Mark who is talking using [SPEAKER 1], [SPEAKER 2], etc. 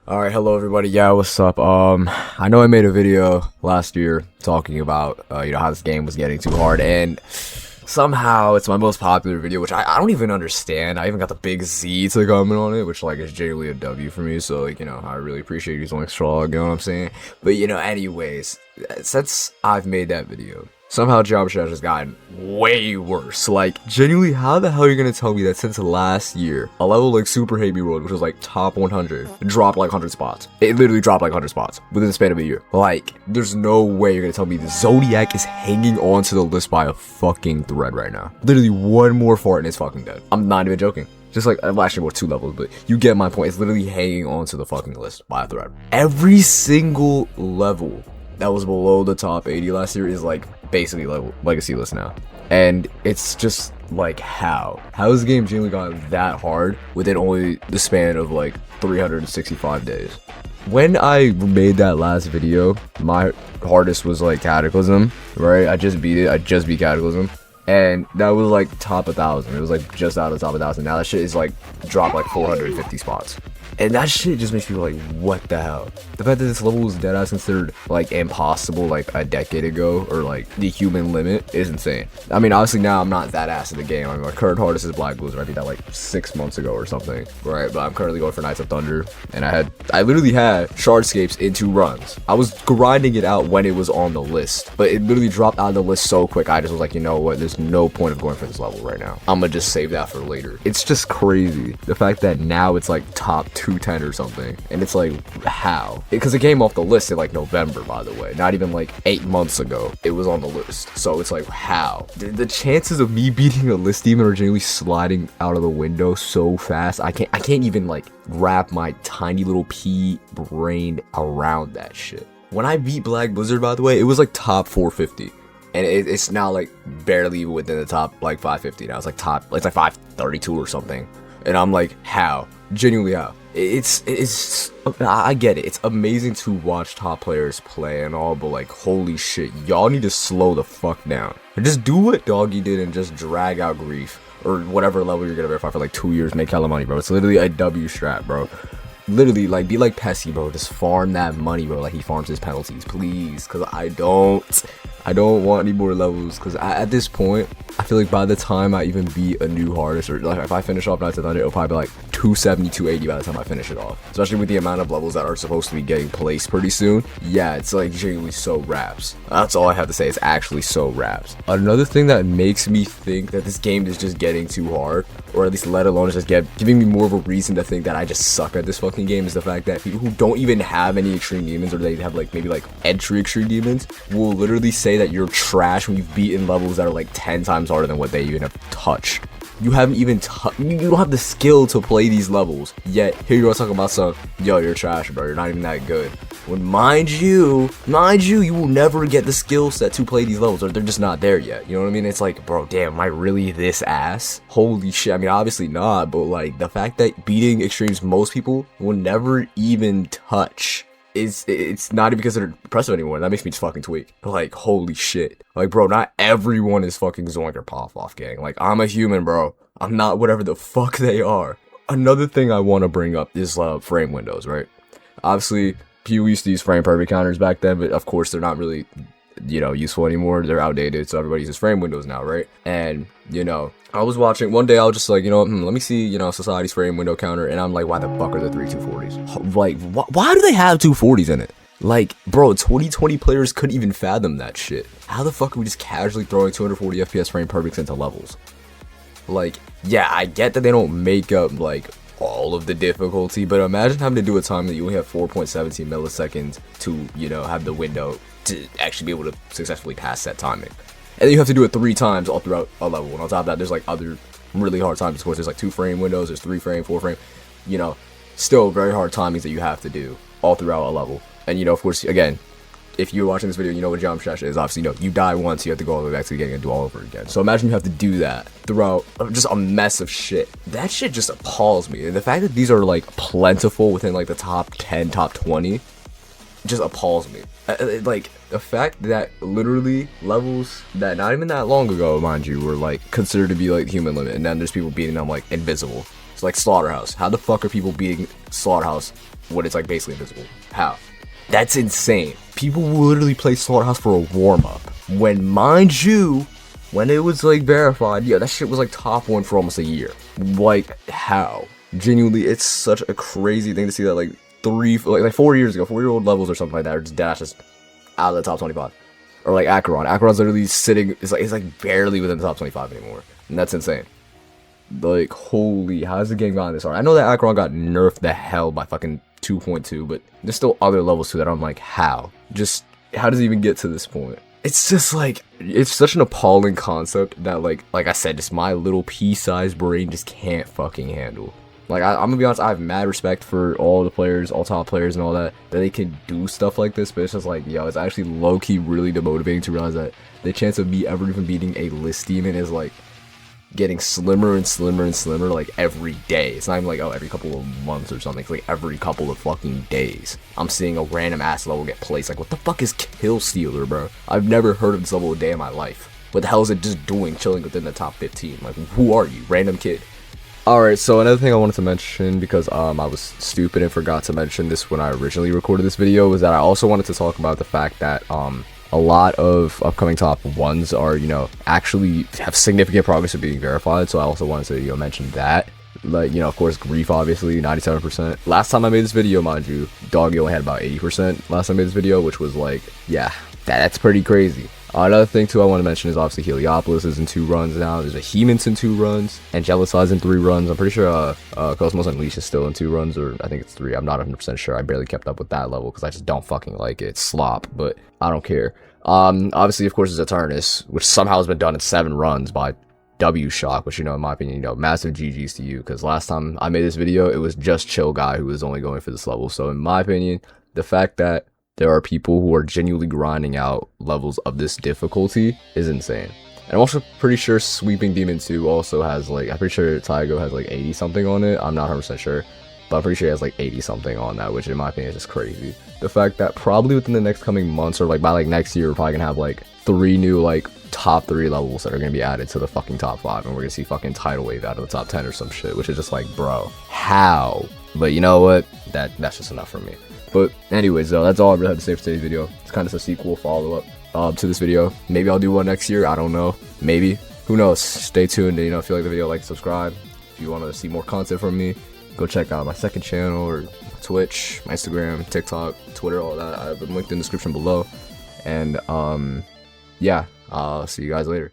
[SPEAKER 1] Alright, hello everybody. Yeah, what's up? I know I made a video last year talking about, how this game was getting too hard, and somehow it's my most popular video, which I don't even understand. I even got the big Z to comment on it, which, like, is genuinely a W for me, so, like, I really appreciate you going strong, you know what I'm saying? But, anyways, since I've made that video, somehow geometrydash has gotten way worse. Like, genuinely, how the hell are you gonna tell me that since last year, a level like Super Hate Me World, which was like top 100, dropped like 100 spots? It literally dropped like 100 spots within the span of a year. Like, there's no way you're gonna tell me the Zodiac is hanging on to the list by a fucking thread right now. Literally, one more fart and it's fucking dead. I'm not even joking. Just like, well, actually, more 2 levels, but you get my point. It's literally hanging onto the fucking list by a thread. Every single level that was below the top 80 last year is like basically legacy list now, and it's just like, how has the game genuinely gotten that hard within only the span of like 365 days? When I made that last video, my hardest was like Cataclysm, right? I just beat Cataclysm, and that was like top 1,000. It was like just out of the top 1,000. Now that shit is like dropped like 450 spots. And that shit just makes me like, what the hell? The fact that this level was deadass considered like impossible like a decade ago, or like the human limit, is insane. I mean, obviously now I'm not that ass in the game. I mean, my current hardest is Black Blizzard. I beat that like 6 months ago or something, right? But I'm currently going for Knights of Thunder, and I literally had Shardscapes in 2 runs. I was grinding it out when it was on the list, but it literally dropped out of the list so quick. I just was like, you know what? There's no point of going for this level right now. I'm gonna just save that for later. It's just crazy the fact that now it's like top 210 or something, and it's like, how? Because it came off the list in like November, by the way, not even like 8 months ago it was on the list. So it's like, how? The chances of me beating a list demon are genuinely sliding out of the window so fast. I can't even like wrap my tiny little pea brain around that shit. When I beat Black Blizzard, by the way, it was like top 450. And it's now like barely within the top like 550 now. It's like it's like 532 or something. And I'm like, how? Genuinely, how? I get it. It's amazing to watch top players play and all, but like, holy shit, y'all need to slow the fuck down. And just do what Doggy did and just drag out Grief, or whatever level you're gonna verify for like 2 years, make hella money, bro. It's literally a W strat, bro. Literally, like, be like Pesky, bro. Just farm that money, bro, like he farms his penalties, please. Because I don't want any more levels. Because at this point, I feel like by the time I even beat a new hardest, or like if I finish off Knights of Thunder, it'll probably be like 270, 280 by the time I finish it off. Especially with the amount of levels that are supposed to be getting placed pretty soon. Yeah, it's like genuinely so raps. That's all I have to say. It's actually so raps. Another thing that makes me think that this game is just getting too hard, or at least let alone just giving me more of a reason to think that I just suck at this fucking game, is the fact that people who don't even have any extreme demons, or they have like maybe like entry extreme demons, will literally say that you're trash when you've beaten levels that are like 10 times harder than what they even have touched. You haven't even you don't have the skill to play these levels, yet here you are talking about some, yo, you're trash, bro, you're not even that good. When mind you, you will never get the skill set to play these levels, or they're just not there yet. You know what I mean? It's like, bro, damn, am I really this ass? Holy shit. I mean, obviously not, but like the fact that beating extremes most people will never even touch, it's not even because they're impressive anymore. That makes me just fucking tweak. Like, holy shit. Like, bro, not everyone is fucking Zoink or Poff, gang. Like, I'm a human, bro. I'm not whatever the fuck they are. Another thing I want to bring up is frame windows, right? Obviously, people used to use frame perfect counters back then, but of course they're not really, useful anymore. They're outdated, so everybody uses frame windows now, right? And, I was watching, one day I was just like, let me see, Society's frame window counter, and I'm like, why the fuck are there 3 240s? Like, why do they have 240s in it? Like, bro, 2020 players couldn't even fathom that shit. How the fuck are we just casually throwing 240 FPS frame perfects into levels? Like, yeah, I get that they don't make up, like, all of the difficulty, but imagine having to do a time that you only have 4.17 milliseconds to, have the window to actually be able to successfully pass that timing. And then you have to do it 3 times all throughout a level. And on top of that, there's like other really hard times. Of course, there's like 2 frame windows, there's 3 frame, 4 frame, still very hard timings that you have to do all throughout a level. And, of course, again, if you're watching this video, you know what geometrydash is. Obviously, you die once, you have to go all the way back to the beginning and do all over again. So imagine you have to do that throughout just a mess of shit. That shit just appalls me. And the fact that these are like plentiful within like the top 10, top 20, just appalls me. Like, the fact that literally levels that not even that long ago, mind you, were like considered to be like human limit, and then there's people beating them like invisible. It's like Slaughterhouse. How the fuck are people beating Slaughterhouse when it's like basically invisible? How? That's insane. People will literally play Slaughterhouse for a warm-up. When, mind you, when it was like verified, yeah, that shit was like top 1 for almost a year. Like, how? Genuinely, it's such a crazy thing to see that like 4 years ago, 4-year-old levels or something like that, or just dash just out of the top 25. Or like Acheron. Acheron's literally sitting, it's like barely within the top 25 anymore. And that's insane. Like, holy, how has the game gotten this hard? I know that Acheron got nerfed the hell by fucking 2.2, but there's still other levels to that. I'm like, how? Just, how does it even get to this point? It's just like, it's such an appalling concept that like I said, just my little pea-sized brain just can't fucking handle. Like, I'm gonna be honest, I have mad respect for all the players, all top players and all that they can do stuff like this, but it's just like, yo, it's actually low-key really demotivating to realize that the chance of me ever even beating a list demon is like getting slimmer and slimmer and slimmer like every day. It's not even like, oh, every couple of months or something. It's like every couple of fucking days I'm seeing a random ass level get placed. Like, what the fuck is Kill Stealer, bro? I've never heard of this level a day in my life. What the hell is it just doing chilling within the top 15? Like, who are you, random kid? Alright, so another thing I wanted to mention, because I was stupid and forgot to mention this when I originally recorded this video, was that I also wanted to talk about the fact that a lot of upcoming top 1s are, you know, actually have significant progress of being verified, so I also wanted to, you know, mention that. Like, you know, of course, Grief, obviously, 97%. Last time I made this video, mind you, Doggy only had about 80% last time I made this video, which was like, yeah, that's pretty crazy. Another thing, too, I want to mention is obviously Heliopolis is in 2 runs now. There's a Hemon's in 2 runs. Angelicide's in 3 runs. I'm pretty sure Cosmos Unleashed is still in 2 runs, or I think it's 3. I'm not 100% sure. I barely kept up with that level because I just don't fucking like it. It's slop, but I don't care. Obviously, of course, there's Eternus, which somehow has been done in 7 runs by W Shock, which, you know, in my opinion, you know, massive GG's to you, because last time I made this video, it was just Chill Guy who was only going for this level. So in my opinion, the fact that there are people who are genuinely grinding out levels of this difficulty is insane. And I'm also pretty sure Sweeping Demon 2 also has like, I'm pretty sure Taigo has like 80 something on it. I'm not 100% sure, but I'm pretty sure he has like 80 something on that, which in my opinion is just crazy. The fact that probably within the next coming months, or like by like next year, we're probably gonna have like 3 new like top 3 levels that are gonna be added to the fucking top 5, and we're gonna see fucking Tidal Wave out of the top 10 or some shit, which is just like, bro, how? But you know what? That's just enough for me. But anyways, though, that's all I really have to say for today's video. It's kind of a sequel follow-up to this video. Maybe I'll do one next year. I don't know. Maybe. Who knows? Stay tuned. And, you know, if you like the video, like, subscribe. If you want to see more content from me, go check out my second channel, or Twitch, my Instagram, TikTok, Twitter, all that. I have them linked in the description below. And, yeah, I'll see you guys later.